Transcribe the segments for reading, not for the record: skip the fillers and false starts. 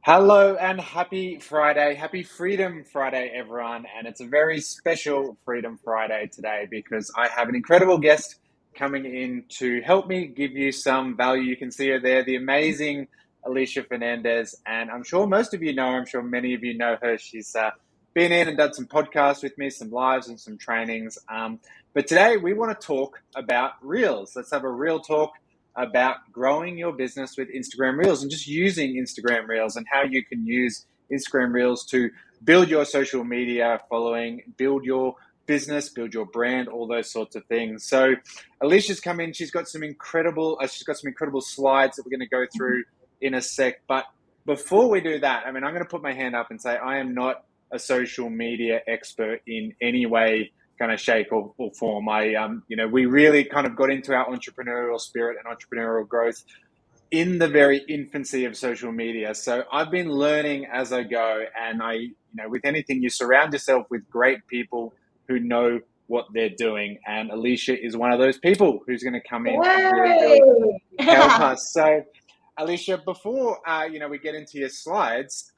Hello and happy Friday. Happy Freedom Friday, everyone. And it's a very special Freedom Friday today because I have an incredible guest coming in to help me give you some value. You can see her there, the amazing Alicia Fernandez. And I'm sure most of you know her. I'm sure many of you know her. She's been in and done some podcasts with me, some lives and some trainings. But today we want to talk about Reels. Let's have a real talk about growing your business with Instagram Reels and just using Instagram Reels and how you can use Instagram Reels to build your social media following, build your business, build your brand, all those sorts of things. So Alicia's come in. She's got some incredible slides that we're going to go through in a sec. But before we do that, I'm going to put my hand up and say I am not a social media expert in any way, kind of shape or form. We really kind of got into our entrepreneurial spirit and entrepreneurial growth in the very infancy of social media. So I've been learning as I go, and with anything, you surround yourself with great people who know what they're doing. And Alicia is one of those people who's going to come in and really help us. So Alicia, before we get into your slides,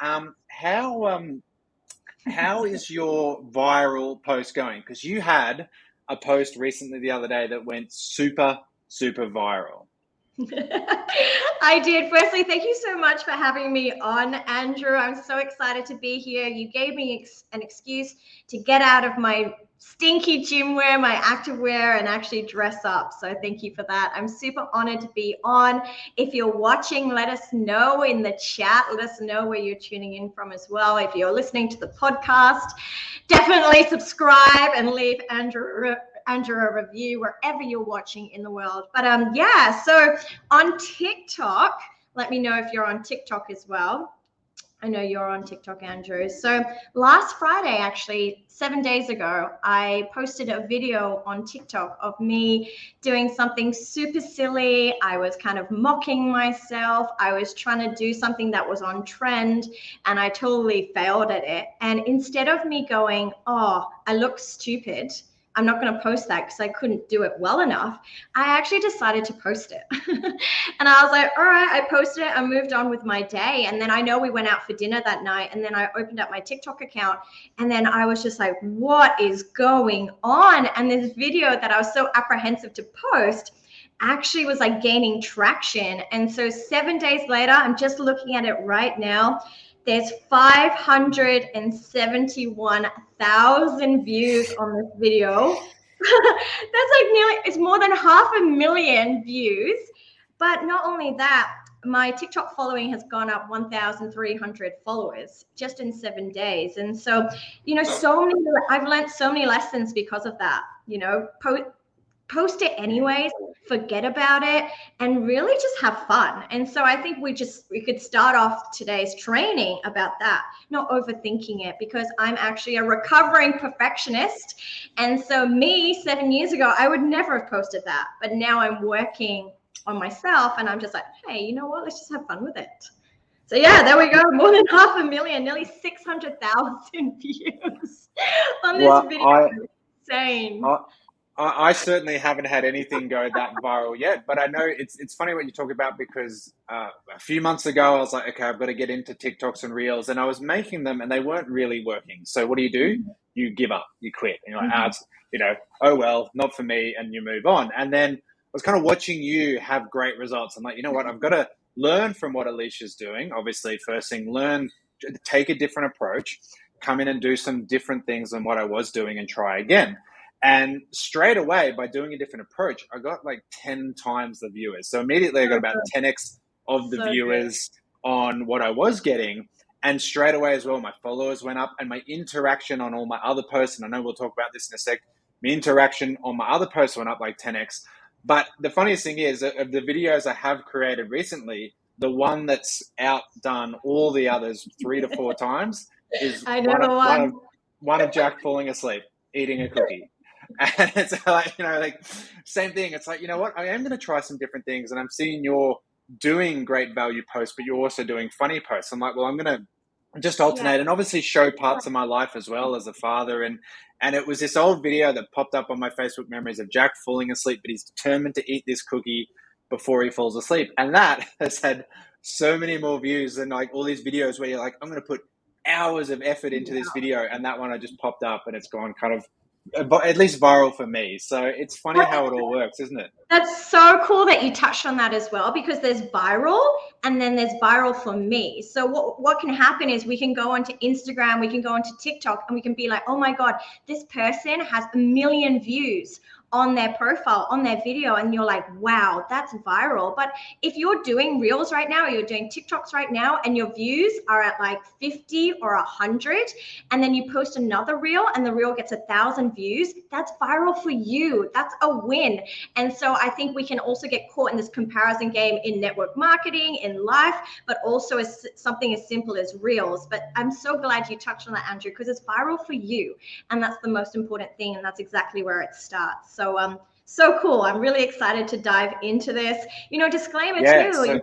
how is your viral post going? Because you had a post recently the other day that went super, super viral. I did. Firstly, thank you so much for having me on, Andrew. I'm so excited to be here. You gave me an excuse to get out of my stinky gym wear, my active wear, and actually dress up. So thank you for that. I'm super honored to be on. If you're watching, let us know in the chat. Let us know where you're tuning in from as well. If you're listening to the podcast, definitely subscribe and leave Andrew a review wherever you're watching in the world. But so on TikTok, let me know if you're on TikTok as well. I know you're on TikTok, Andrew. So last Friday, actually, 7 days ago, I posted a video on TikTok of me doing something super silly. I was kind of mocking myself. I was trying to do something that was on trend, and I totally failed at it. And instead of me going, oh, I look stupid, I'm not going to post that because I couldn't do it well enough, I actually decided to post it. And I was like, all right, I posted it. I moved on with my day. And then I know we went out for dinner that night. And then I opened up my TikTok account. And then I was just like, what is going on? And this video that I was so apprehensive to post actually was like gaining traction. And so 7 days later, I'm just looking at it right now. There's 571,000 views on this video. It's more than 500,000 views. But not only that, my TikTok following has gone up 1,300 followers just in 7 days. And so, I've learned so many lessons because of that. Post it anyways, forget about it, and really just have fun. And so I think we could start off today's training about that, not overthinking it, because I'm actually a recovering perfectionist. And so me, 7 years ago, I would never have posted that. But now I'm working on myself, and I'm just like, hey, you know what? Let's just have fun with it. So yeah, there we go. More than 500,000, nearly 600,000 views on this video. Insane. I certainly haven't had anything go that viral yet, but I know it's funny what you talk about because a few months ago I was like, okay, I've got to get into TikToks and Reels, and I was making them and they weren't really working. So what do? You give up, you quit, and you're like, oh well, not for me, and you move on. And then I was kind of watching you have great results. I'm like, you know what, I've got to learn from what Alicia's doing. Obviously, first thing, take a different approach, come in and do some different things than what I was doing and try again. And straight away, by doing a different approach, I got like 10 times the viewers. So immediately I got about 10x of the viewers on what I was getting. And straight away as well, my followers went up and my interaction on all my other posts, and I know we'll talk about this in a sec, my interaction on my other posts went up like 10x. But the funniest thing is, of the videos I have created recently, the one that's outdone all the others 3 to 4 times is one of Jack falling asleep, eating a cookie. And it's like, same thing. It's like, you know what? I am going to try some different things. And I'm seeing you're doing great value posts, but you're also doing funny posts. I'm like, well, I'm going to just alternate and obviously show parts of my life as well as a father. And it was this old video that popped up on my Facebook memories of Jack falling asleep, but he's determined to eat this cookie before he falls asleep. And that has had so many more views than like all these videos where you're like, I'm going to put hours of effort into this video, and that one I just popped up and it's gone kind of at least viral for me. So it's funny how it all works, isn't it? That's so cool that you touched on that as well, because there's viral and then there's viral for me. So what can happen is we can go onto Instagram, we can go onto TikTok, and we can be like, oh my God, this person has 1 million views on their profile, on their video, and you're like, wow, that's viral. But if you're doing reels right now, or you're doing TikToks right now, and your views are at like 50 or 100, and then you post another reel and the reel gets 1,000 views, that's viral for you. That's a win. And so I think we can also get caught in this comparison game in network marketing, in life, but also as something as simple as reels. But I'm so glad you touched on that, Andrew, because it's viral for you. And that's the most important thing. And that's exactly where it starts. So cool. I'm really excited to dive into this. Disclaimer Yeah. too.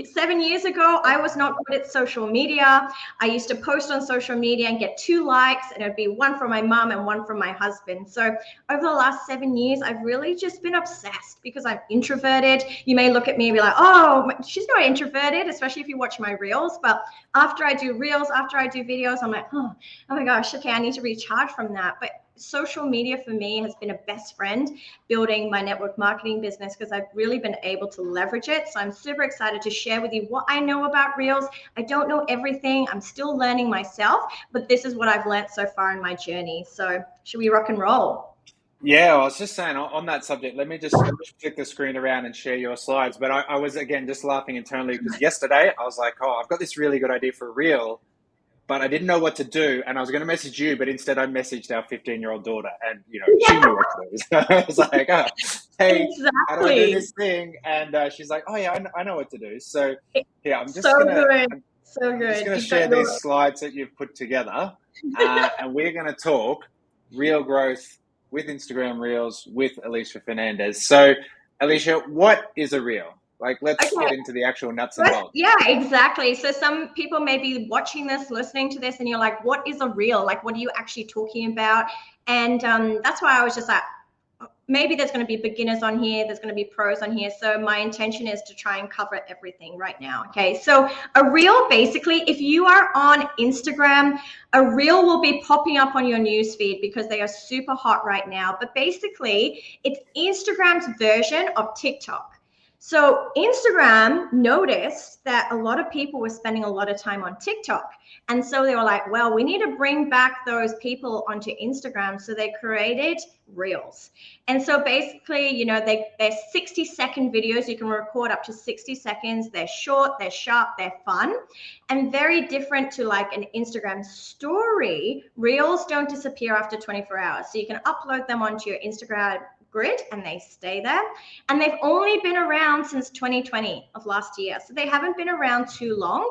7 years ago, I was not good at social media. I used to post on social media and get 2 likes, and it'd be one from my mom and one from my husband. So over the last 7 years, I've really just been obsessed because I'm introverted. You may look at me and be like, oh, she's not introverted, especially if you watch my reels. But after I do reels, after I do videos, I'm like, oh my gosh, okay, I need to recharge from that. But social media for me has been a best friend building my network marketing business, because I've really been able to leverage it. So I'm super excited to share with you what I know about reels. I don't know everything. I'm still learning myself, but this is what I've learned so far in my journey. So should we rock and roll? Yeah, I was just saying on that subject, let me just flick the screen around and share your slides. But I was, again, just laughing internally because yesterday I was like, oh, I've got this really good idea for a reel, but I didn't know what to do. And I was going to message you, but instead I messaged our 15-year-old daughter, and, she knew what to do. So I was like, oh, hey, how do I do Exactly. this thing? And she's like, oh, yeah, I know what to do. So, yeah, So good. So I'm just good. going to You've got share your these slides that you've put together, and we're going to talk real growth with Instagram Reels with Alicia Fernandez. So, Alicia, what is a reel? Like, let's okay. get into the actual nuts and bolts. Yeah, exactly. So some people may be watching this, listening to this, and you're like, what is a reel? Like, what are you actually talking about? And that's why I was just like, maybe there's going to be beginners on here, there's going to be pros on here. So my intention is to try and cover everything right now. Okay, so a reel, basically, if you are on Instagram, a reel will be popping up on your newsfeed because they are super hot right now. But basically, it's Instagram's version of TikTok. So Instagram noticed that a lot of people were spending a lot of time on TikTok. And so they were like, well, we need to bring back those people onto Instagram. So they created Reels. And so basically, they're 60-second videos. You can record up to 60 seconds. They're short, they're sharp, they're fun, and very different to like an Instagram story. Reels don't disappear after 24 hours. So you can upload them onto your Instagram grid and they stay there. And they've only been around since 2020 of last year. So they haven't been around too long.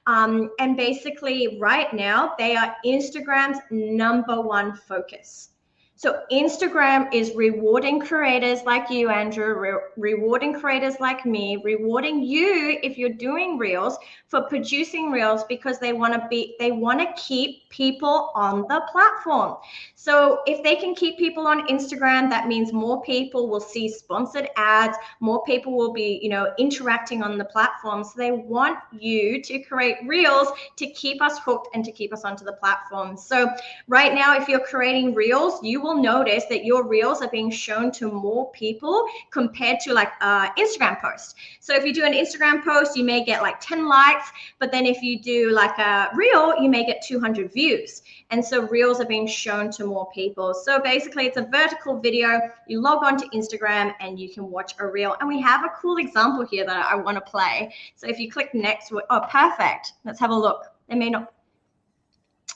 And basically right now they are Instagram's #1 focus. So Instagram is rewarding creators like you, Andrew, rewarding creators like me, rewarding you if you're doing reels for producing reels, because they want to keep people on the platform. So if they can keep people on Instagram, that means more people will see sponsored ads, more people will be, interacting on the platform. So they want you to create reels to keep us hooked and to keep us onto the platform. So right now, if you're creating reels, you will notice that your reels are being shown to more people compared to like Instagram post. So if you do an Instagram post, you may get like 10 likes, but then if you do like a reel, you may get 200 views. And so reels are being shown to more people. So basically it's a vertical video. You log on to Instagram and you can watch a reel. And we have a cool example here that I want to play. So if you click next, oh, perfect. Let's have a look. They may not.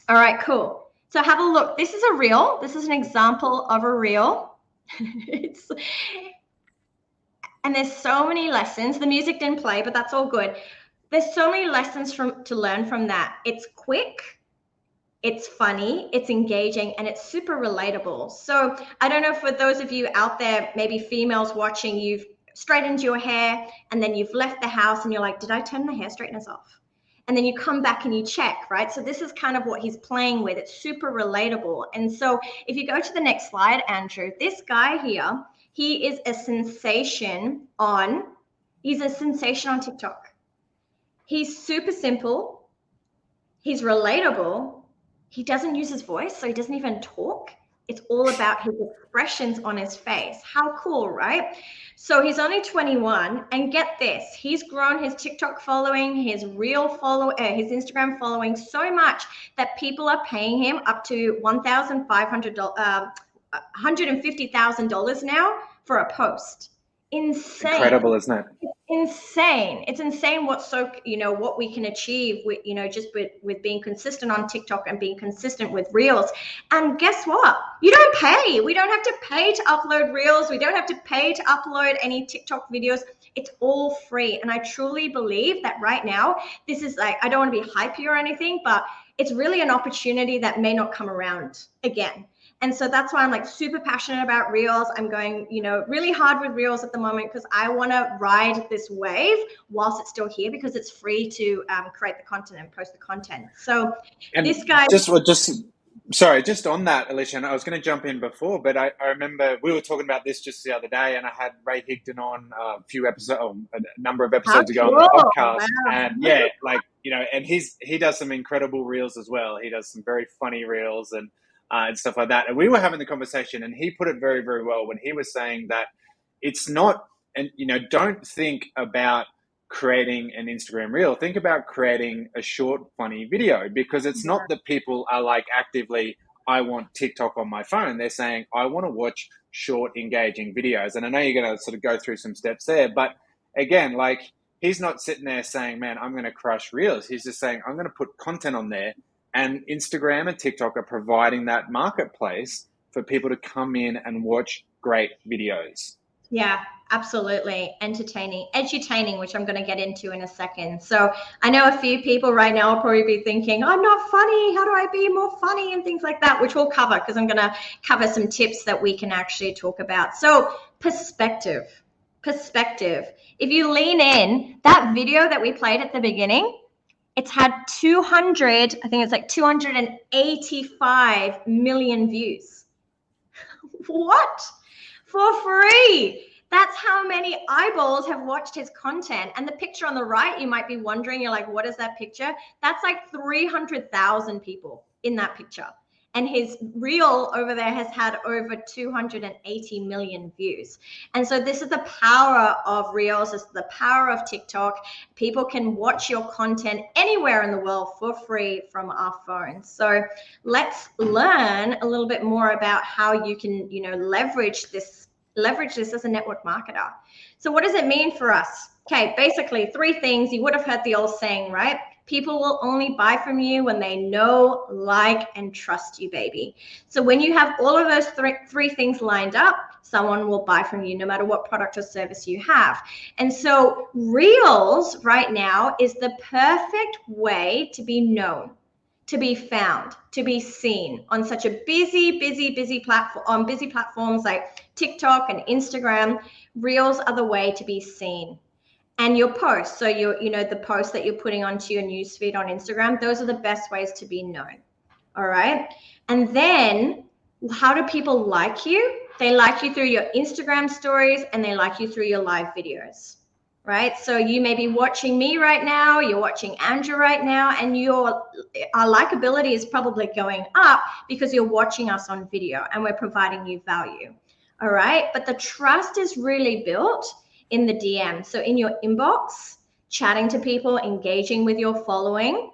All right, cool. So have a look. This is a reel. This is an example of a reel. And there's so many lessons. The music didn't play, but that's all good. There's so many lessons to learn from that. It's quick, it's funny, it's engaging, and it's super relatable. So I don't know, for those of you out there, maybe females watching, you've straightened your hair and then you've left the house and you're like, did I turn the hair straighteners off? And then you come back and you check, right? So this is kind of what he's playing with. It's super relatable. And so if you go to the next slide, Andrew, this guy here, he's a sensation on TikTok. He's super simple. He's relatable. He doesn't use his voice, so he doesn't even talk. It's all about his expressions on his face. How cool, right? So he's only 21, and get this, he's grown his TikTok following, his his Instagram following so much that people are paying him up to $150,000 now for a post. Insane. Incredible, isn't it? Insane. It's insane what we can achieve with, just with being consistent on TikTok and being consistent with reels. And guess what? You don't pay. We don't have to pay to upload reels. We don't have to pay to upload any TikTok videos. It's all free. And I truly believe that right now, this is like, I don't want to be hypey or anything, but it's really an opportunity that may not come around again. And so that's why I'm like super passionate about reels. I'm going, really hard with reels at the moment because I want to ride this wave whilst it's still here, because it's free to create the content and post the content. So And this guy, just on that, Alicia, and I was going to jump in before, but I remember we were talking about this just the other day, and I had Ray Higdon on a number of episodes ago on the podcast. Wow. And yeah, and he does some incredible reels as well. He does some very funny reels and stuff like that. And we were having the conversation, and he put it very, very well when he was saying that it's not, and don't think about creating an Instagram reel. Think about creating a short, funny video, because it's not that people are like actively, I want TikTok on my phone. They're saying, I want to watch short, engaging videos. And I know you're going to sort of go through some steps there, but again, like, he's not sitting there saying, man, I'm going to crush reels. He's just saying, I'm going to put content on there. And Instagram and TikTok are providing that marketplace for people to come in and watch great videos. Yeah, absolutely. Edutaining, which I'm going to get into in a second. So I know a few people right now will probably be thinking, I'm not funny. How do I be more funny? And things like that, which we'll cover, because I'm going to cover some tips that we can actually talk about. So perspective. If you lean in, that video that we played at the beginning, it's had 285 million views. What? For free. That's how many eyeballs have watched his content. And the picture on the right, you might be wondering, you're like, what is that picture? That's like 300,000 people in that picture. And his reel over there has had over 280 million views. And so this is the power of reels. This is the power of TikTok. People can watch your content anywhere in the world for free from our phones. So let's learn a little bit more about how you can, leverage this as a network marketer. So what does it mean for us? Okay, basically 3 things. You would have heard the old saying, right? People will only buy from you when they know, like, and trust you, baby. So when you have all of those three things lined up, someone will buy from you no matter what product or service you have. And so Reels right now is the perfect way to be known, to be found, to be seen on such a busy platform, on busy platforms like TikTok and Instagram. Reels are the way to be seen. And your posts, so the posts that you're putting onto your newsfeed on Instagram, those are the best ways to be known. All right. And then how do people like you? They like you through your Instagram stories, and they like you through your live videos, right? So you may be watching me right now, you're watching Andrew right now, and our likability is probably going up because you're watching us on video and we're providing you value. All right. But the trust is really built in the DM. So in your inbox, chatting to people, engaging with your following,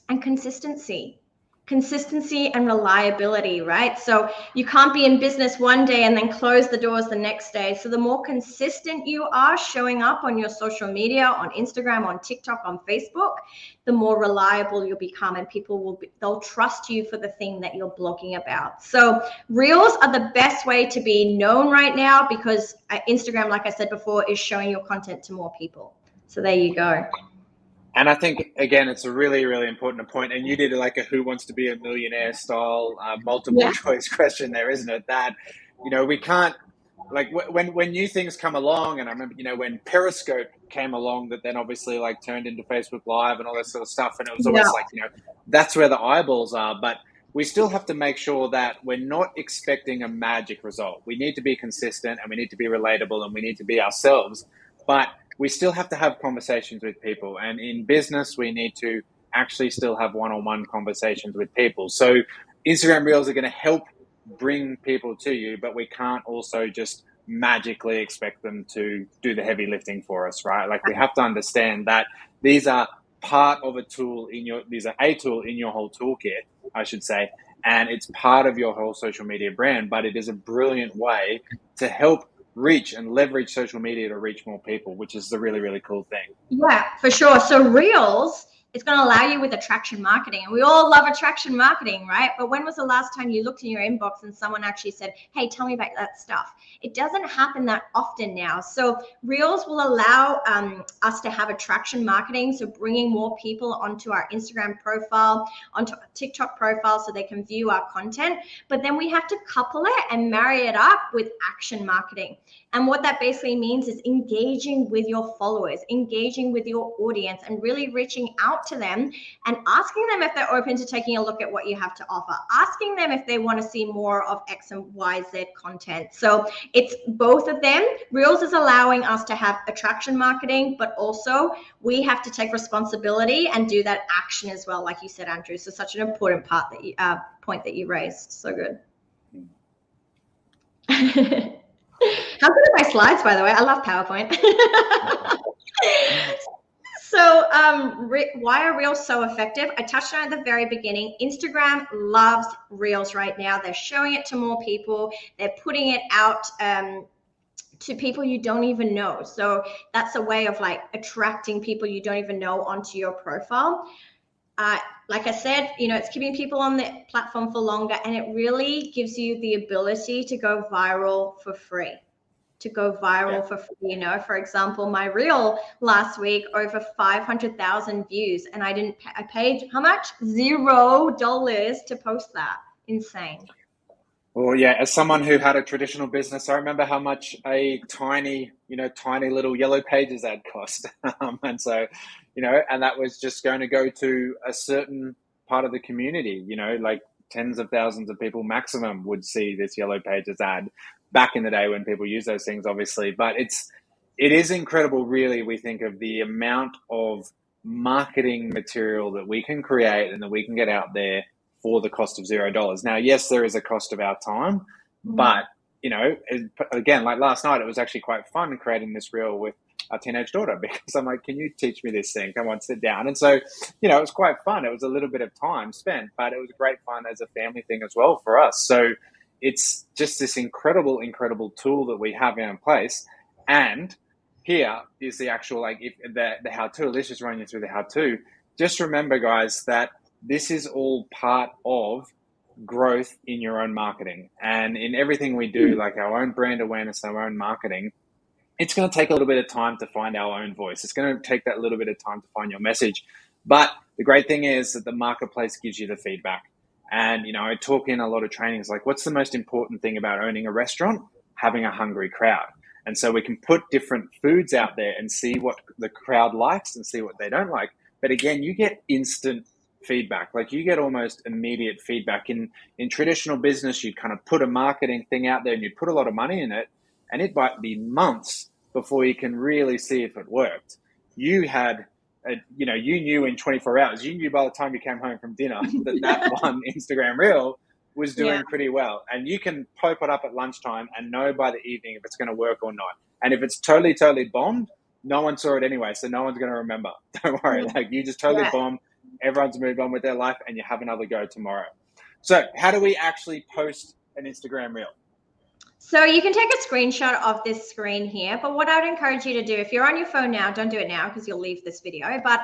and consistency and reliability, right? So you can't be in business one day and then close the doors the next day. So the more consistent you are showing up on your social media, on Instagram, on TikTok, on Facebook, the more reliable you'll become, and people they'll trust you for the thing that you're blogging about. So Reels are the best way to be known right now, because Instagram, like I said before, is showing your content to more people. So there you go. And I think, again, it's a really, really important point. And you did like a Who Wants to Be a Millionaire style multiple choice question there, isn't it? That, we can't, like, when new things come along, and I remember, when Periscope came along, that then obviously like turned into Facebook Live and all that sort of stuff. And it was always like, that's where the eyeballs are. But we still have to make sure that we're not expecting a magic result. We need to be consistent, and we need to be relatable, and we need to be ourselves. But we still have to have conversations with people. And in business, we need to actually still have one-on-one conversations with people. So Instagram Reels are going to help bring people to you, but we can't also just magically expect them to do the heavy lifting for us, right? Like, we have to understand that these are part of a tool in your, these are a tool in your whole toolkit, I should say, and it's part of your whole social media brand, but it is a brilliant way to help reach and leverage social media to reach more people, which is the really, really cool thing. Yeah, for sure. So Reels, it's going to allow you with attraction marketing. And we all love attraction marketing, right? But when was the last time you looked in your inbox and someone actually said, hey, tell me about that stuff? It doesn't happen that often now. So Reels will allow us to have attraction marketing. So bringing more people onto our Instagram profile, onto our TikTok profile, so they can view our content. But then we have to couple it and marry it up with action marketing. And what that basically means is engaging with your followers, engaging with your audience, and really reaching out to them and asking them if they're open to taking a look at what you have to offer, asking them if they want to see more of X and Y, Z content. So it's both of them. Reels is allowing us to have attraction marketing, but also we have to take responsibility and do that action as well, like you said, Andrew. So such an important part that you, point that you raised. So good. How good are my slides, by the way? I love PowerPoint. So why are Reels so effective? I touched on it at the very beginning. Instagram loves Reels right now. They're showing it to more people. They're putting it out to people you don't even know. So that's a way of like attracting people you don't even know onto your profile. Like I said, you know, it's keeping people on the platform for longer, and it really gives you the ability to go viral for free. For free, you know. For example, my reel last week, over 500,000 views, and I paid how much? $0 to post that. Insane. Well, yeah, as someone who had a traditional business, I remember how much a tiny little Yellow Pages ad cost. And so, and that was just going to go to a certain part of the community, like tens of thousands of people maximum would see this Yellow Pages ad back in the day when people use those things, obviously. But it is incredible, really. We think of the amount of marketing material that we can create and that we can get out there for the cost of $0. Now, yes, there is a cost of our time, but again, like last night, it was actually quite fun creating this reel with our teenage daughter, because I'm like, can you teach me this thing? Come on, sit down. And so, it was quite fun. It was a little bit of time spent, but it was great fun as a family thing as well for us. So it's just this incredible, incredible tool that we have in place. And here is the actual, the how-to. Let's just run you through the how-to. Just remember, guys, that this is all part of growth in your own marketing. And in everything we do, like our own brand awareness, our own marketing, it's going to take a little bit of time to find our own voice. It's going to take that little bit of time to find your message. But the great thing is that the marketplace gives you the feedback. And, I talk in a lot of trainings, like, what's the most important thing about owning a restaurant? Having a hungry crowd. And so we can put different foods out there and see what the crowd likes and see what they don't like. But again, you get instant feedback. Like, you get almost immediate feedback. In traditional business, you'd kind of put a marketing thing out there and you'd put a lot of money in it, and it might be months before you can really see if it worked. You had you knew in 24 hours, you knew by the time you came home from dinner that one Instagram reel was doing pretty well. And you can pop it up at lunchtime and know by the evening if it's going to work or not. And if it's totally, totally bombed, no one saw it anyway, so no one's going to remember. Don't worry. Like, you just totally bombed, everyone's moved on with their life, and you have another go tomorrow. So how do we actually post an Instagram reel? So you can take a screenshot of this screen here, but what I would encourage you to do, if you're on your phone now, don't do it now because you'll leave this video, but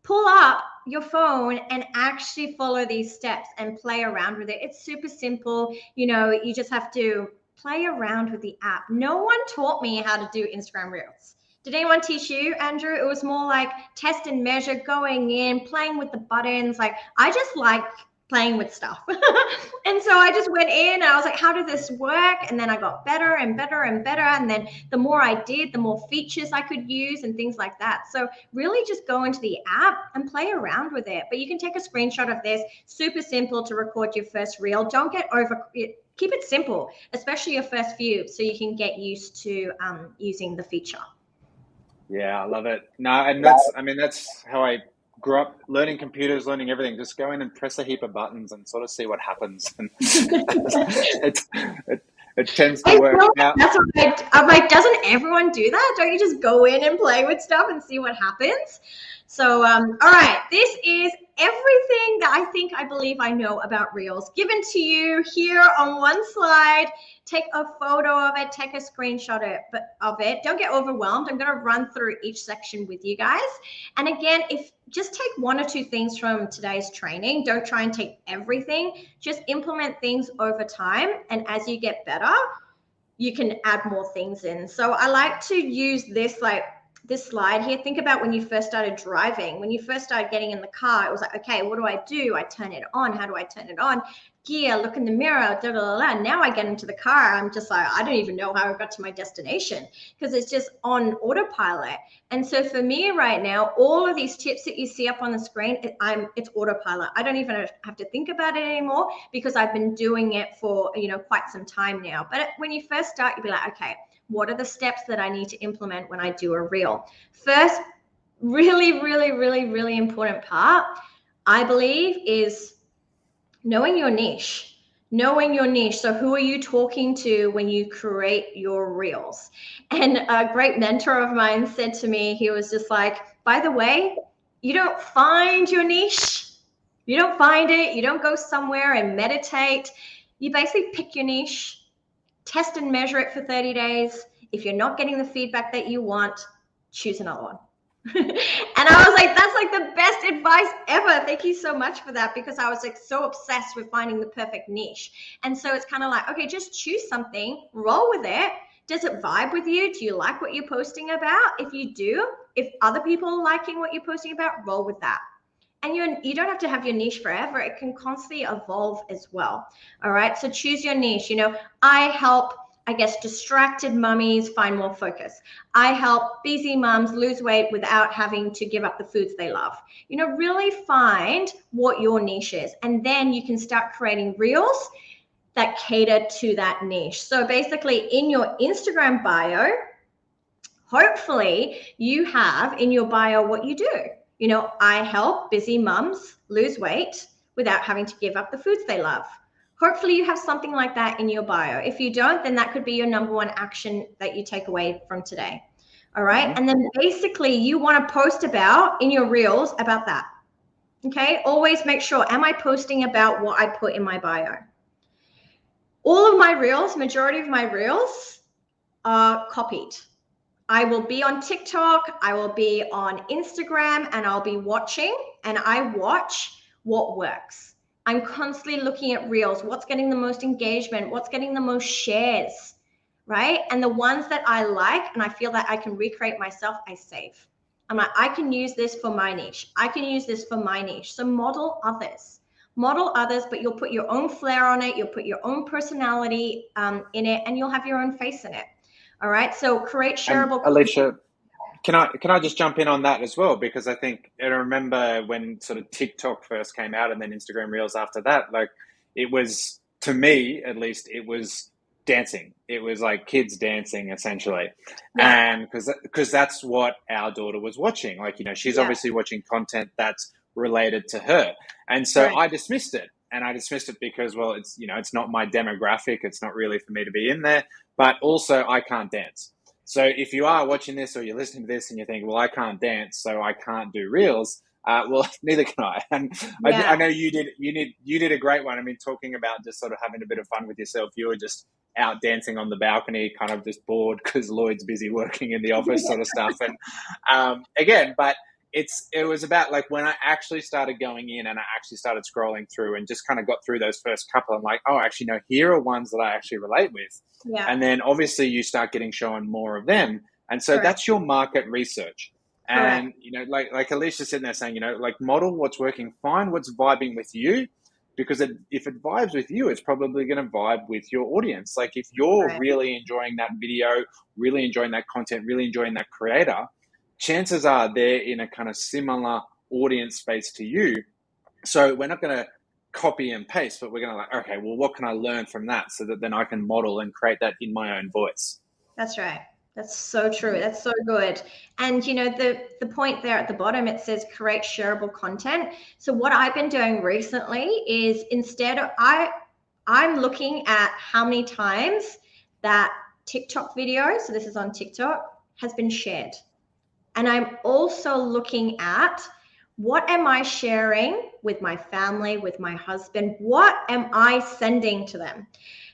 pull up your phone and actually follow these steps and play around with it. It's super simple. You just have to play around with the app. No one taught me how to do Instagram Reels. Did anyone teach you, Andrew? It was more like test and measure, going in, playing with the buttons. Like, I just like playing with stuff. And so I just went in and I was like, how did this work? And then I got better and better and better. And then the more I did, the more features I could use and things like that. So really just go into the app and play around with it. But you can take a screenshot of this. Super simple to record your first reel. Don't get over it. Keep it simple, especially your first few, so you can get used to using the feature. Yeah, I love it. No, and that's how I grew up learning computers, learning everything. Just go in and press a heap of buttons and sort of see what happens. And it, it, it tends to I work. feel like Now, that's what I'm like, doesn't everyone do that? Don't you just go in and play with stuff and see what happens? So, all right, this is everything that I believe I know about Reels given to you here on one slide. Take a photo of it, take a screenshot of it. Don't get overwhelmed. I'm going to run through each section with you guys. And again, if just take one or two things from today's training, don't try and take everything. Just implement things over time. And as you get better, you can add more things in. So I like to use this slide here. Think about when you first started driving. When you first started getting in the car, it was like, okay, what do? I turn it on. How do I turn it on? Gear, look in the mirror, da, da, da, da. Now I get into the car, I'm just like, I don't even know how I got to my destination because it's just on autopilot. And so for me right now, all of these tips that you see up on the screen, it's autopilot. I don't even have to think about it anymore because I've been doing it for, quite some time now. But when you first start, you'll be like, okay, what are the steps that I need to implement when I do a reel? First, really, really, really, really important part, I believe, is knowing your niche. Knowing your niche. So who are you talking to when you create your reels? And a great mentor of mine said to me, he was just like, by the way, you don't find your niche. You don't find it. You don't go somewhere and meditate. You basically pick your niche, test and measure it for 30 days. If you're not getting the feedback that you want, choose another one. And I was like, that's like the best advice ever. Thank you so much for that, because I was like so obsessed with finding the perfect niche. And so it's kind of like, okay, just choose something, roll with it. Does it vibe with you? Do you like what you're posting about? If you do, if other people are liking what you're posting about, roll with that. And you don't have to have your niche forever. It can constantly evolve as well. All right. So choose your niche. I help, I guess, distracted mummies find more focus. I help busy mums lose weight without having to give up the foods they love. Really find what your niche is. And then you can start creating reels that cater to that niche. So basically, in your Instagram bio, hopefully you have in your bio what you do. I help busy mums lose weight without having to give up the foods they love. Hopefully you have something like that in your bio. If you don't, then that could be your number one action that you take away from today. All right. mhm. And then basically you want to post about in your reels about that. Okay. Always make sure, am I posting about what I put in my bio? All of my reels, majority of my reels are copied. I will be on TikTok, I will be on Instagram, and I'll be watching, and I watch what works. I'm constantly looking at reels, what's getting the most engagement, what's getting the most shares, right? And the ones that I like and I feel that I can recreate myself, I save. I'm like, I can use this for my niche. I can use this for my niche. So model others. Model others, but you'll put your own flair on it, you'll put your own personality in it, and you'll have your own face in it. All right. So create And shareable. Alicia, can I just jump in on that as well? Because I remember when sort of TikTok first came out and then Instagram Reels after that, like it was, to me at least, it was dancing. It was like kids dancing essentially. Yeah. And because that's what our daughter was watching. Like, she's Yeah. obviously watching content that's related to her. And so Correct. I dismissed it. And I dismissed it because, well, it's not my demographic. It's not really for me to be in there. But also I can't dance. So if you are watching this or you're listening to this and you think, well, I can't dance, so I can't do reels. Well, neither can I. And Yeah. I know you did. You did a great one. I mean, talking about just sort of having a bit of fun with yourself. You were just out dancing on the balcony, kind of just bored because Lloyd's busy working in the office, sort of stuff. And again, but it was about like when I actually started going in and I actually started scrolling through and just kind of got through those first couple. I'm like, oh, actually, no, here are ones that I actually relate with. Yeah. And then obviously you start getting shown more of them. And so Correct. that's your market research. Correct. And, like Alicia's sitting there saying, like model what's working, find what's vibing with you. Because if it vibes with you, it's probably going to vibe with your audience. Like if you're Right. really enjoying that video, really enjoying that content, really enjoying that creator, chances are they're in a kind of similar audience space to you. So we're not going to copy and paste, but we're going to like, okay, well, what can I learn from that so that then I can model and create that in my own voice? That's right. That's so true. That's so good. And you know, the point there at the bottom, it says create shareable content. So what I've been doing recently is instead of I'm looking at how many times that TikTok video, so this is on TikTok, has been shared. And I'm also looking at what am I sharing with my family, with my husband? What am I sending to them?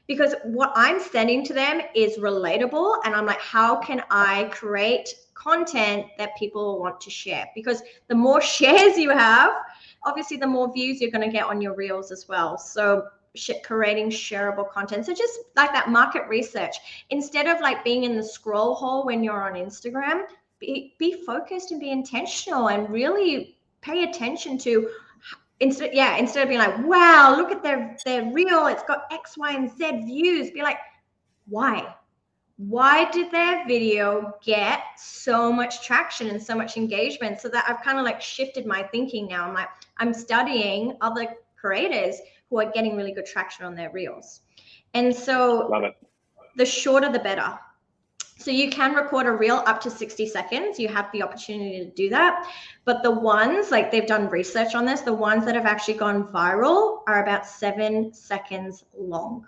Because what I'm sending to them is relatable. And I'm like, how can I create content that people want to share? Because the more shares you have, obviously, the more views you're going to get on your reels as well. So, creating shareable content. So, just like that market research, instead of like being in the scroll hole when you're on Instagram, be focused and be intentional and really pay attention to instead of being like, wow, look at their reel, it's got X, Y, and Z views. Be like, why did their video get so much traction and so much engagement? So that I've kind of like shifted my thinking now. I'm studying other creators who are getting really good traction on their reels. And so Love it. the shorter the better. So you can record a reel up to 60 seconds. You have the opportunity to do that. But the ones, like they've done research on this, the ones that have actually gone viral are about 7 seconds long.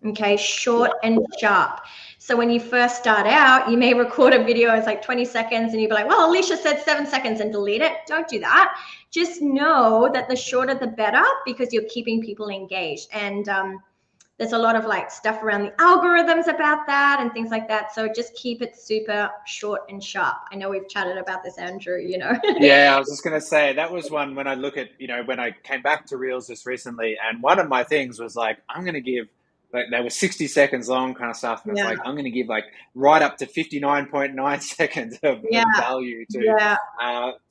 Okay, short and sharp. So when you first start out, you may record a video as like 20 seconds and you'll be like, well, Alicia said 7 seconds, and delete it. Don't do that. Just know that the shorter the better, because you're keeping people engaged. And there's a lot of like stuff around the algorithms about that and things like that. So just keep it super short and sharp. I know we've chatted about this, Andrew, you know. Yeah, I was just going to say that was one when I look at, when I came back to Reels just recently, and one of my things was like, I'm going to give, like, they were 60 seconds long kind of stuff. And it's like, I'm going to give like right up to 59.9 seconds of value to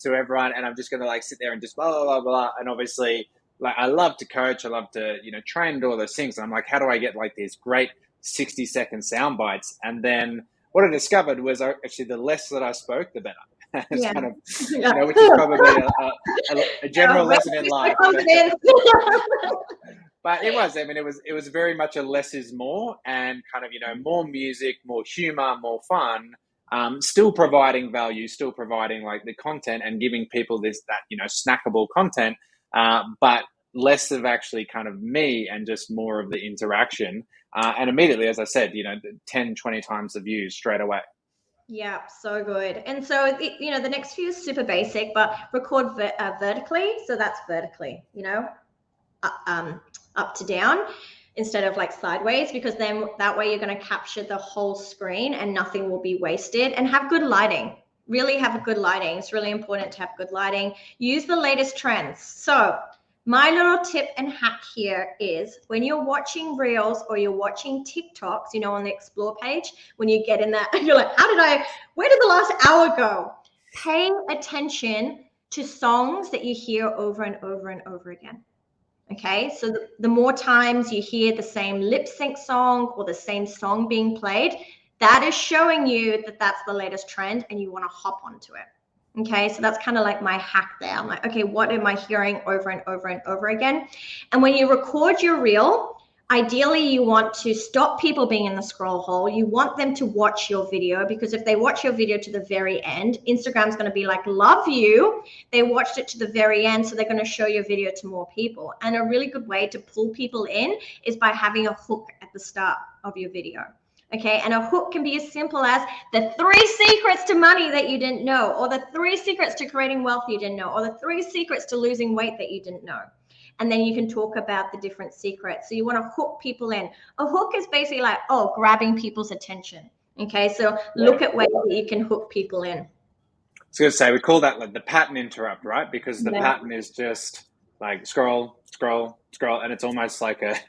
everyone. And I'm just going to like sit there and just blah, blah, blah, blah. And obviously, like, I love to coach. I love to, train and do all those things. And I'm like, how do I get like these great 60-second sound bites? And then what I discovered was actually the less that I spoke, the better. It's kind of, which is probably a general lesson in life. But it was, it was very much a less is more, and kind of, more music, more humor, more fun, still providing value, still providing like the content and giving people that, snackable content, but less of actually kind of me and just more of the interaction. And immediately, as I said, 10, 20 times the views straight away. Yeah, so good. And so, the next few is super basic, but record vertically. So that's vertically, up to down instead of like sideways, because then that way you're going to capture the whole screen and nothing will be wasted. And have good lighting. Really have a good lighting. It's really important to have good lighting. Use the latest trends. So my little tip and hack here is when you're watching Reels or you're watching TikToks, on the Explore page, when you get in that, you're like, where did the last hour go? Pay attention to songs that you hear over and over and over again. Okay, so the more times you hear the same lip sync song or the same song being played, that is showing you that that's the latest trend and you want to hop onto it. Okay, so that's kind of like my hack there. I'm like, okay, what am I hearing over and over and over again? And when you record your reel, ideally you want to stop people being in the scroll hole. You want them to watch your video, because if they watch your video to the very end, Instagram's going to be like, love you. They watched it to the very end, so they're going to show your video to more people. And a really good way to pull people in is by having a hook at the start of your video. Okay, and a hook can be as simple as the 3 secrets to money that you didn't know, or the 3 secrets to creating wealth you didn't know, or the 3 secrets to losing weight that you didn't know. And then you can talk about the different secrets. So you want to hook people in. A hook is basically like, grabbing people's attention. Okay, so look at ways that you can hook people in. I was going to say, we call that like the pattern interrupt, right? Because the pattern is just like scroll, scroll, scroll, and it's almost like a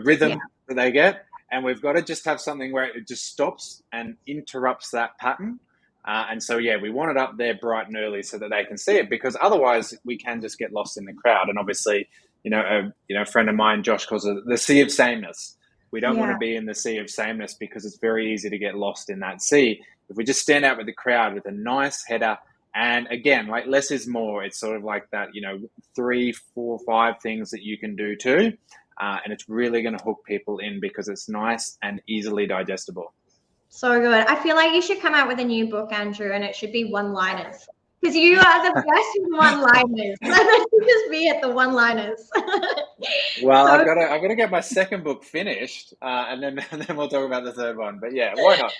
rhythm that they get. And we've got to just have something where it just stops and interrupts that pattern. And so, we want it up there bright and early so that they can see it, because otherwise we can just get lost in the crowd. And obviously, a friend of mine, Josh, calls it the sea of sameness. We don't want to be in the sea of sameness, because it's very easy to get lost in that sea. If we just stand out with the crowd with a nice header, and again, like less is more, it's sort of like that, 3, 4, 5 things that you can do too. And it's really going to hook people in because it's nice and easily digestible. So good. I feel like you should come out with a new book, Andrew, and it should be one-liners. Because you are the best with one-liners. That should just be it, the one-liners. Well, So I've got to get my second book finished, and then and then we'll talk about the third one. But yeah, why not?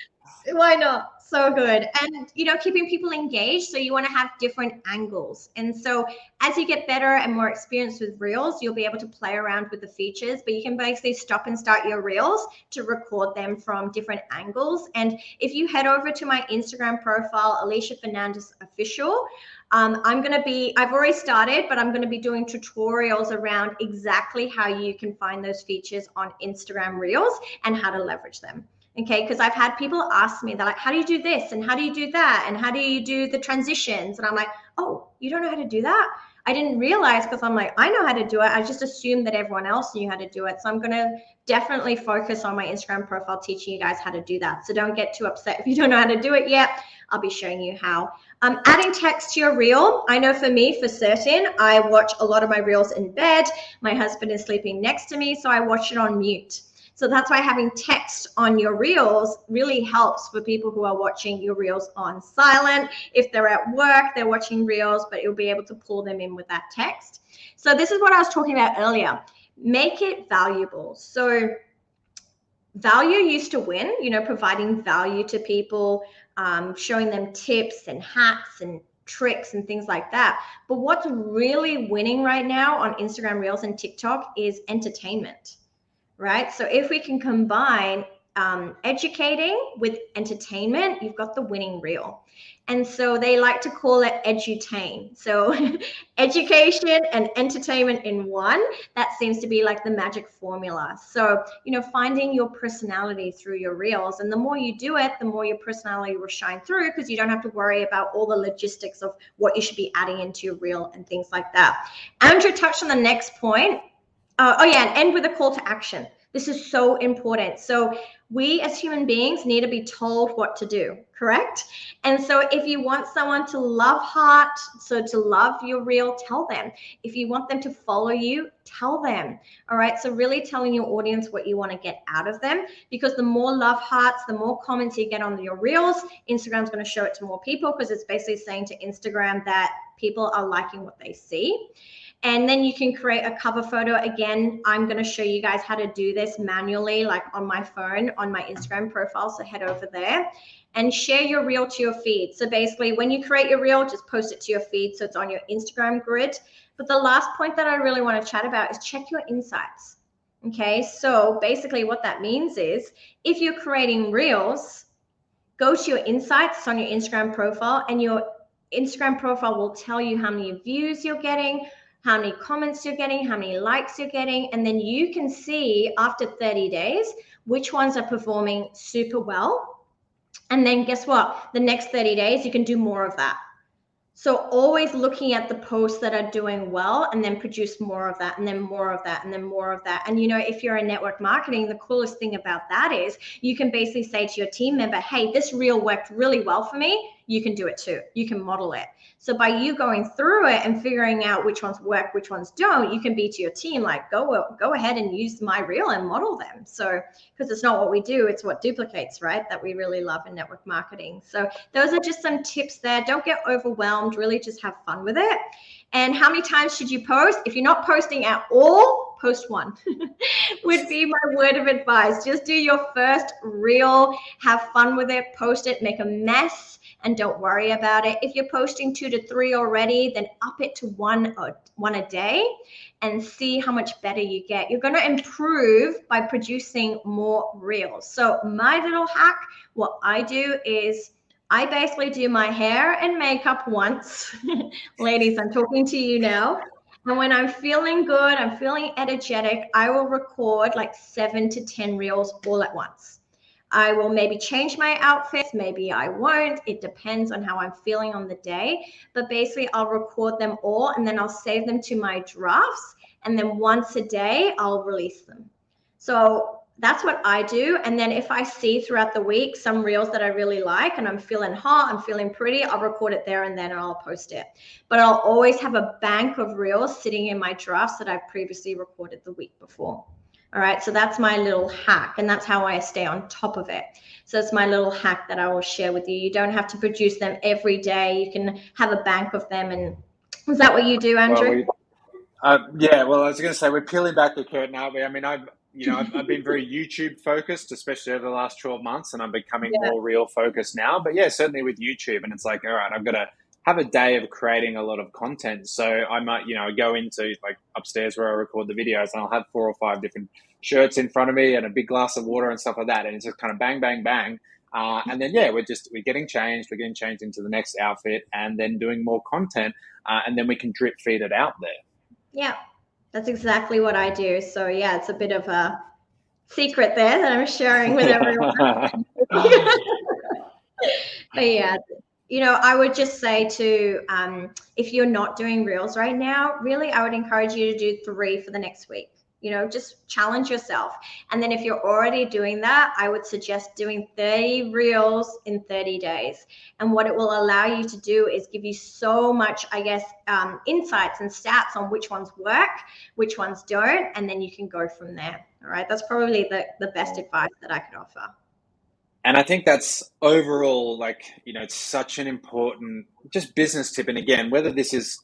why not? So good. And, keeping people engaged. So you want to have different angles. And so as you get better and more experienced with Reels, you'll be able to play around with the features, but you can basically stop and start your Reels to record them from different angles. And if you head over to my Instagram profile, Alicia Fernandez Official, I've already started, but I'm going to be doing tutorials around exactly how you can find those features on Instagram Reels and how to leverage them. Okay, because I've had people ask me, they're like, how do you do this? And how do you do that? And how do you do the transitions? And I'm like, oh, you don't know how to do that? I didn't realize, because I'm like, I know how to do it. I just assumed that everyone else knew how to do it. So I'm going to definitely focus on my Instagram profile teaching you guys how to do that. So don't get too upset if you don't know how to do it yet. I'll be showing you how. Adding text to your reel. I know for me, for certain, I watch a lot of my reels in bed. My husband is sleeping next to me, so I watch it on mute. So that's why having text on your reels really helps for people who are watching your reels on silent. If they're at work, they're watching reels, but you'll be able to pull them in with that text. So this is what I was talking about earlier. Make it valuable. So value used to win, providing value to people, showing them tips and hacks and tricks and things like that. But what's really winning right now on Instagram Reels and TikTok is entertainment. Right? So if we can combine educating with entertainment, you've got the winning reel. And so they like to call it edutain. So education and entertainment in one, that seems to be like the magic formula. So, finding your personality through your reels. And the more you do it, the more your personality will shine through, because you don't have to worry about all the logistics of what you should be adding into your reel and things like that. Andrew touched on the next point. And end with a call to action. This is so important. So we as human beings need to be told what to do, correct? And so if you want someone to love heart, so to love your reel, tell them. If you want them to follow you, tell them. All right. So really telling your audience what you want to get out of them, because the more love hearts, the more comments you get on your reels, Instagram's going to show it to more people, because it's basically saying to Instagram that people are liking what they see. And then you can create a cover photo. Again, I'm going to show you guys how to do this manually, like on my phone, on my Instagram profile. So head over there and share your reel to your feed. So basically, when you create your reel, just post it to your feed so it's on your Instagram grid. But the last point that I really want to chat about is check your insights. Okay, so basically what that means is, if you're creating reels, go to your insights on your Instagram profile, and your Instagram profile will tell you how many views you're getting, how many comments you're getting, how many likes you're getting, and then you can see after 30 days which ones are performing super well. And then guess what? The next 30 days, you can do more of that. So always looking at the posts that are doing well, and then produce more of that, and then more of that, and then more of that. And if you're in network marketing, the coolest thing about that is you can basically say to your team member, hey, this reel worked really well for me. You can do it too. You can model it. So by you going through it and figuring out which ones work, which ones don't, you can be to your team like, go ahead and use my reel and model them. So because it's not what we do, it's what duplicates, right? That we really love in network marketing. So those are just some tips there. Don't get overwhelmed. Really just have fun with it. And how many times should you post? If you're not posting at all, post one would be my word of advice. Just do your first reel, have fun with it, post it, make a mess, and don't worry about it. If you're posting 2 to 3 already, then up it to one a day and see how much better you get. You're going to improve by producing more reels. So my little hack, what I do is I basically do my hair and makeup once. Ladies, I'm talking to you now. And when I'm feeling good, I'm feeling energetic, I will record like 7 to 10 reels all at once. I will maybe change my outfits, maybe I won't. It depends on how I'm feeling on the day. But basically, I'll record them all, and then I'll save them to my drafts. And then once a day, I'll release them. So that's what I do. And then if I see throughout the week some reels that I really like and I'm feeling hot, I'm feeling pretty, I'll record it there and then I'll post it. But I'll always have a bank of reels sitting in my drafts that I've previously recorded the week before. All right, so that's my little hack, and that's how I stay on top of it. So it's my little hack that I will share with you. You don't have to produce them every day. You can have a bank of them. And is that what you do, Well, Andrew? yeah. Well, I was going to say we're peeling back the curtain, aren't we? I mean, I've been very YouTube focused, especially over the last 12 months, and I'm becoming Yeah. more real focused now. But yeah, certainly with YouTube, and it's like, all right, I've got to have a day of creating a lot of content. So I might, go into like upstairs where I record the videos, and I'll have 4 or 5 different shirts in front of me and a big glass of water and stuff like that, and it's just kind of bang, bang, bang. And then yeah, we're getting changed. We're getting changed into the next outfit, and then doing more content, and then we can drip feed it out there. Yeah, that's exactly what I do. So yeah, it's a bit of a secret there that I'm sharing with everyone. But yeah, I would just say to if you're not doing reels right now, really, I would encourage you to do 3 for the next week. Just challenge yourself. And then if you're already doing that, I would suggest doing 30 reels in 30 days. And what it will allow you to do is give you so much, I guess, insights and stats on which ones work, which ones don't, and then you can go from there. All right. That's probably the best advice that I could offer. And I think that's overall, like, it's such an important just business tip. And again, whether this is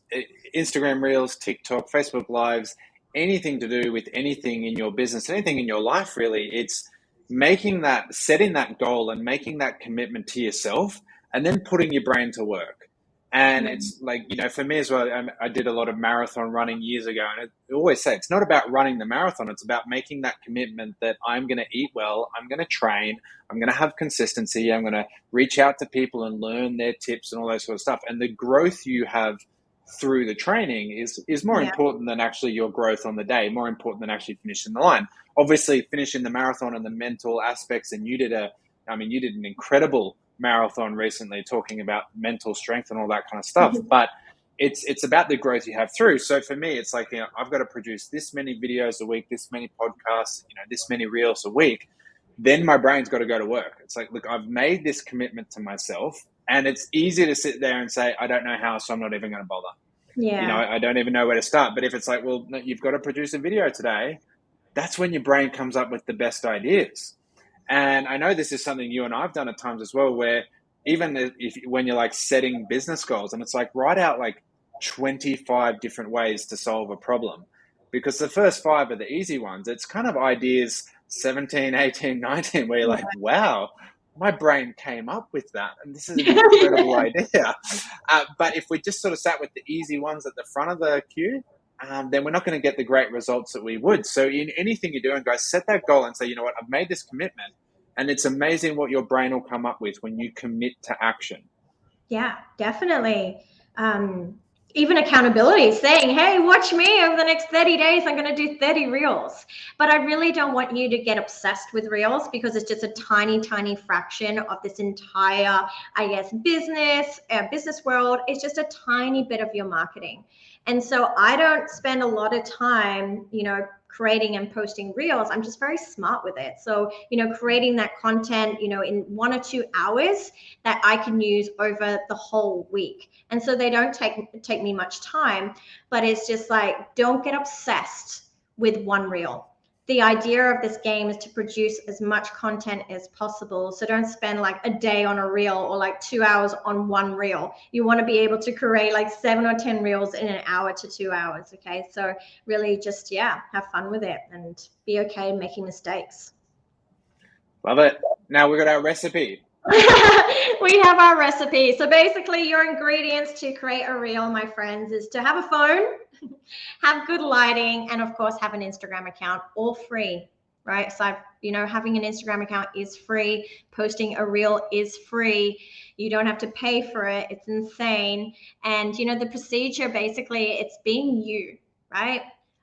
Instagram Reels, TikTok, Facebook Lives, anything to do with anything in your business, anything in your life, really, it's setting that goal and making that commitment to yourself and then putting your brain to work. And Yeah. it's like, for me as well, I did a lot of marathon running years ago. And I always say it's not about running the marathon. It's about making that commitment that I'm going to eat well, I'm going to train, I'm going to have consistency, I'm going to reach out to people and learn their tips and all that sort of stuff. And the growth you have through the training is more Yeah. important than actually your growth on the day, more important than actually finishing the line. Obviously, finishing the marathon and the mental aspects, and you did an incredible marathon recently talking about mental strength and all that kind of stuff. But it's about the growth you have through. So for me, it's like, I've got to produce this many videos a week, this many podcasts, this many reels a week. Then my brain's got to go to work. It's like, look, I've made this commitment to myself, and it's easy to sit there and say, I don't know how, so I'm not even going to bother. Yeah. I don't even know where to start. But if it's like, well, no, you've got to produce a video today, that's when your brain comes up with the best ideas. And I know this is something you and I've done at times as well, where even when you're like setting business goals, and it's like, write out like 25 different ways to solve a problem, because the first 5 are the easy ones. It's kind of ideas 17, 18, 19, where you're like, wow, my brain came up with that, and this is an incredible idea. But if we just sort of sat with the easy ones at the front of the queue, then we're not going to get the great results that we would. So in anything you're doing, guys, set that goal and say, you know what, I've made this commitment. And it's amazing what your brain will come up with when you commit to action. Yeah, definitely. Even accountability, saying, hey, watch me over the next 30 days. I'm going to do 30 reels. But I really don't want you to get obsessed with reels, because it's just a tiny, tiny fraction of this entire, I guess, business world. It's just a tiny bit of your marketing. And so I don't spend a lot of time, creating and posting reels. I'm just very smart with it. So, creating that content, in 1 or 2 hours that I can use over the whole week. And so they don't take me much time, but it's just like, don't get obsessed with one reel. The idea of this game is to produce as much content as possible. So don't spend like a day on a reel or like 2 hours on one reel. You want to be able to create like 7 or 10 reels in an hour to 2 hours. Okay. So really just, have fun with it and be okay making mistakes. Love it. Now we've got our recipe. We have our recipe. So basically your ingredients to create a reel, my friends, is to have a phone, have good lighting, and of course have an Instagram account, all free, right? So, having an Instagram account is free. Posting a reel is free. You don't have to pay for it. It's insane. And, the procedure, basically, it's being you, right?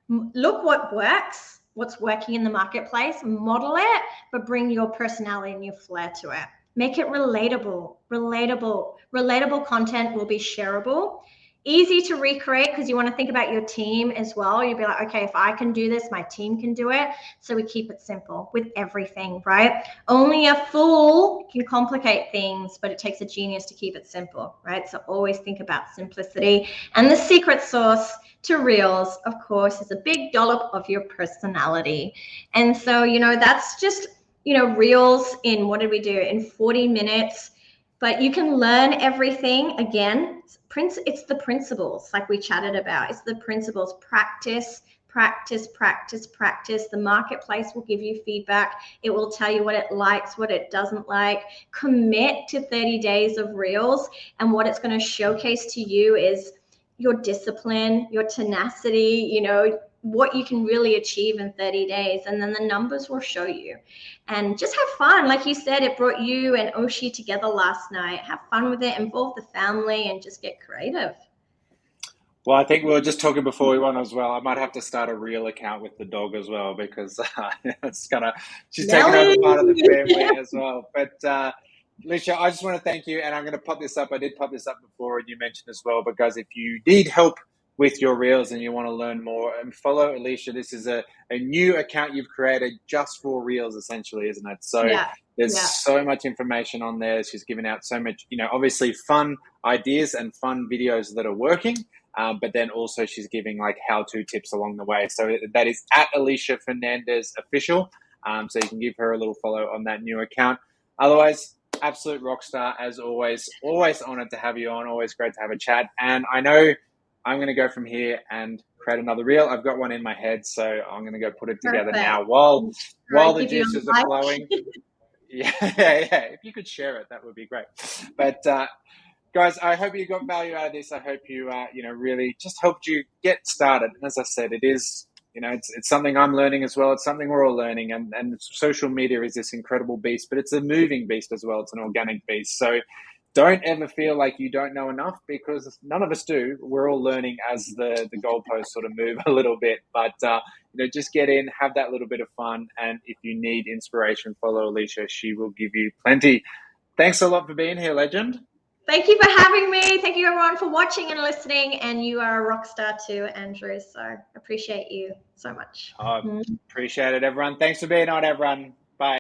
Look what works, what's working in the marketplace, model it, but bring your personality and your flair to it. Make it relatable. Relatable content will be shareable. easy to recreate because you want to think about your team as well. You'll be like, okay, if I can do this, my team can do it. So we keep it simple with everything, right? Only a fool can complicate things, but it takes a genius to keep it simple, right? So always think about simplicity. And the secret sauce to Reels, of course, is a big dollop of your personality. And so, that's just, Reels in, what did we do? In 40 minutes. But you can learn everything again. It's the principles, like we chatted about. It's the principles. Practice, practice, practice, practice. The marketplace will give you feedback. It will tell you what it likes, what it doesn't like. Commit to 30 days of Reels, and what it's going to showcase to you is your discipline, your tenacity, what you can really achieve in 30 days. And then the numbers will show you. And just have fun. Like you said, it brought you and Oshi together last night. Have fun with it, involve the family, and just get creative. Well, I think we were just talking before we went as well. I might have to start a real account with the dog as well because it's she's taken over Nelly! part of the family as well. But Alicia, I just want to thank you, and I'm going to pop this up. I did pop this up before, and you mentioned as well, but guys, if you need help with your reels and you want to learn more, and follow Alicia. This is a new account you've created just for reels, essentially, isn't it? So Yeah. there's Yeah. so much information on there. She's given out so much, obviously fun ideas and fun videos that are working. But then also she's giving like how-to tips along the way. So that is at Alicia Fernandez Official. So you can give her a little follow on that new account. Otherwise, absolute rock star as always. Always honored to have you on. Always great to have a chat. And I know I'm going to go from here and create another reel. I've got one in my head, so I'm going to go put it together now while the juices are flowing. Yeah. If you could share it, that would be great. But guys, I hope you got value out of this. I hope you, really just helped you get started. And as I said, it is, it's something I'm learning as well. It's something we're all learning. And social media is this incredible beast, but it's a moving beast as well. It's an organic beast. So don't ever feel like you don't know enough, because none of us do. We're all learning as the goalposts sort of move a little bit. But, just get in, have that little bit of fun. And if you need inspiration, follow Alicia. She will give you plenty. Thanks a lot for being here, legend. Thank you for having me. Thank you, everyone, for watching and listening. And you are a rock star too, Andrew. So appreciate you so much. Appreciate it, everyone. Thanks for being on, everyone. Bye.